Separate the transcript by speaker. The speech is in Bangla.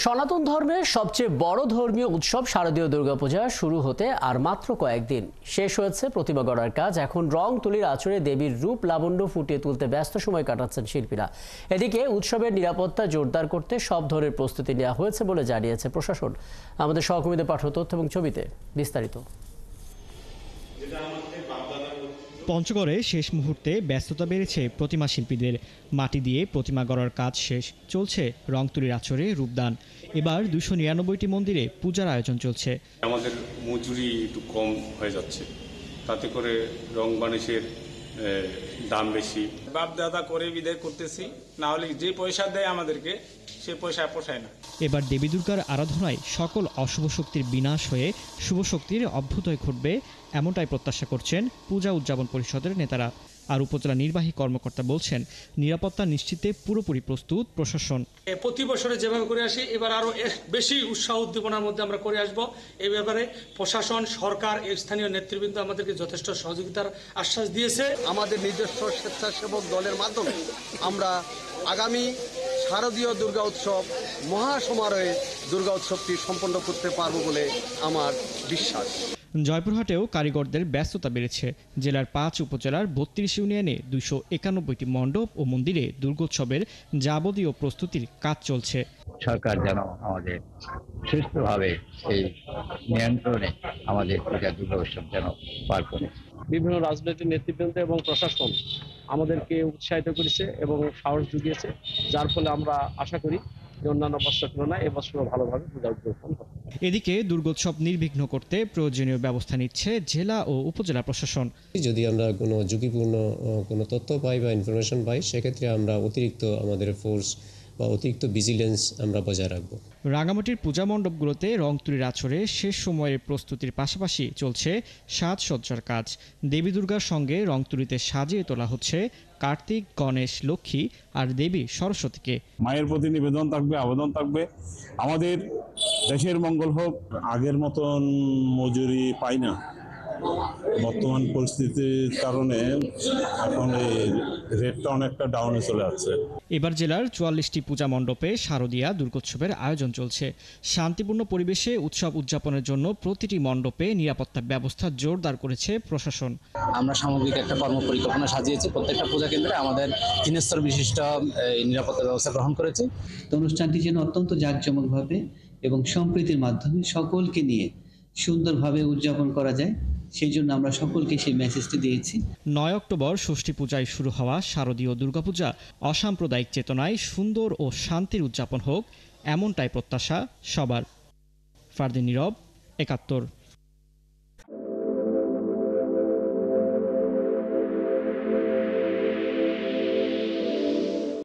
Speaker 1: সনাতন ধর্মের সবচেয়ে বড় ধর্মীয় উৎসব শারদীয় দুর্গাপূজা শুরু হতে আর মাত্র কয়েকদিন। শেষ হয়েছে প্রতিমা গড়ার কাজ। এখন রং তুলির আঁচড়ে দেবীর রূপ লাবণ্য ফুটিয়ে তুলতে ব্যস্ত সময় কাটাচ্ছেন শিল্পীরা। এদিকে উৎসবের নিরাপত্তা জোরদার করতে সব ধরনের প্রস্তুতি নেওয়া হয়েছে বলে জানিয়েছে প্রশাসন। আমাদের সহকর্মীদের পাঠানো তথ্য এবং ছবিতে বিস্তারিত।
Speaker 2: পঞ্চগড়ে শেষ মুহূর্তে ব্যস্ততা বেড়েছে প্রতিমা শিল্পীদের। মাটি দিয়ে প্রতিমা গড়ার কাজ শেষ, চলছে রং তুলির আঁচড়ে রূপদান। এবার 299টি মন্দিরে পূজার আয়োজন চলছে।
Speaker 3: আমাদের মজুরি একটু কম হয়ে যাচ্ছে, তাতে করে রং বানিশের দাম বেশি।
Speaker 4: বাপ দাদা করে বিদায় করতেছি, না হলে যে পয়সা দেয় আমাদেরকে সে পয়সা পোষায় না।
Speaker 2: এবার দেবী দুর্গার আরাধনায় সকল অশুভ শক্তির বিনাশ হয়ে শুভ শক্তির অভ্যুদয় ঘটবে, এমনটাই প্রত্যাশা করছেন পূজা উদযাপন পরিষদের নেতারা। আর উপজেলা নির্বাহী কর্মকর্তা বলছেন, নিরাপত্তা নিশ্চিতে পুরোপুরি প্রস্তুত প্রশাসন।
Speaker 5: প্রতি বছরে যেভাবে করে আসি, এবার আরো বেশি উৎসাহ উদ্দীপনার মধ্যে আমরা করে আসব। এই ব্যাপারে প্রশাসন, সরকার, স্থানীয় নেতৃবৃন্দ আমাদেরকে যথেষ্ট সহযোগিতার আশ্বাস দিয়েছে।
Speaker 6: আমাদের নিজস্ব স্বেচ্ছাসেবক দলের মাধ্যমে আমরা আগামী শারদীয় দুর্গা উৎসব মহাসমারোহে দুর্গা উৎসবটি সম্পন্ন করতে পারব বলে আমার বিশ্বাস।
Speaker 2: জয়পুরহাটেও কারিগরদের ব্যস্ততা বেড়েছে। জেলার 5 উপজেলার 32 ইউনিয়নে 291টি মণ্ডপ ও মন্দিরে দুর্গোৎসবের যাবতীয় প্রস্তুতির কাজ চলছে।
Speaker 7: সরকার যেন আমাদের সুস্থভাবে এই নিয়ন্ত্রণে আমাদের পূজা দুর্গা উৎসব যেন পার করে।
Speaker 8: বিভিন্ন রাজনৈতিক নেতৃবৃন্দ এবং প্রশাসন আমাদেরকে উৎসাহিত করেছে এবং সাহস জুগিয়েছে, যার ফলে আমরা আশা করি অন্যান্য বছরের তুলনায় এবছরও ভালোভাবে পূজা উদযাপন হবে।
Speaker 2: এদিকে দুর্গোৎসব নির্বিঘ্ন করতে প্রয়োজনীয় ব্যবস্থা নিচ্ছে জেলা ও উপজেলা প্রশাসন।
Speaker 9: যদি আমরা কোনো ঝুঁকিপূর্ণ কোনো তথ্য পাই বা ইনফরমেশন পাই, সেক্ষেত্রে আমরা অতিরিক্ত আমাদের ফোর্স বা অতিরিক্ত ভিজিলেন্স আমরা বজায় রাখবো।
Speaker 2: রাঙামাটির পূজা মণ্ডপগুলোতে রং তুলির আঁচড়ে শেষ সময়ের প্রস্তুতির পাশাপাশি চলছে সাজসজ্জার কাজ। দেবী দুর্গার সঙ্গে রং তুলিতে সাজিয়ে তোলা হচ্ছে কার্তিক, গণেশ, লক্ষ্মী আর দেবী সরস্বতীকে।
Speaker 3: মায়ের প্রতি নিবেদন থাকবে, আবেদন থাকবে, আমাদের দেশের মঙ্গল হোক। আগের মতন মজুরি পাই না, বর্তমান পরিস্থিতির কারণে এখন এই রেটটা অনেকটা ডাউনে চলে যাচ্ছে।
Speaker 2: এবার জেলার 44টি পূজা মণ্ডপে শারদীয়া দুর্গোৎসবের আয়োজন চলছে। শান্তিপূর্ণ পরিবেশে উৎসব উদযাপনের জন্য প্রতিটি মণ্ডপে নিরাপত্তা ব্যবস্থা জোরদার করেছে প্রশাসন।
Speaker 10: আমরা সামগ্রিক একটা কর্ম পরিকল্পনা সাজিয়েছি। প্রত্যেকটা পূজা কেন্দ্রে আমাদের 3 স্তর বিশিষ্ট নিরাপত্তা ব্যবস্থা গ্রহণ করেছি।
Speaker 11: অনুষ্ঠানটি যেন অত্যন্ত জাঁকজমকভাবে এবং সম্প্রীতির মাধ্যমে সকলকে নিয়ে সুন্দরভাবে উদযাপন করা যায়, সেই জন্য আমরা সকলকে সেই মেসেজটি দিয়েছি। 9
Speaker 2: অক্টোবর ষষ্ঠী পূজায় শুরু হওয়া শারদীয় দুর্গাপূজা অসাম্প্রদায়িক চেতনায় সুন্দর ও শান্তির উদযাপন হোক, এমনটাই প্রত্যাশা সবার। ফারদিন নীরব, 71।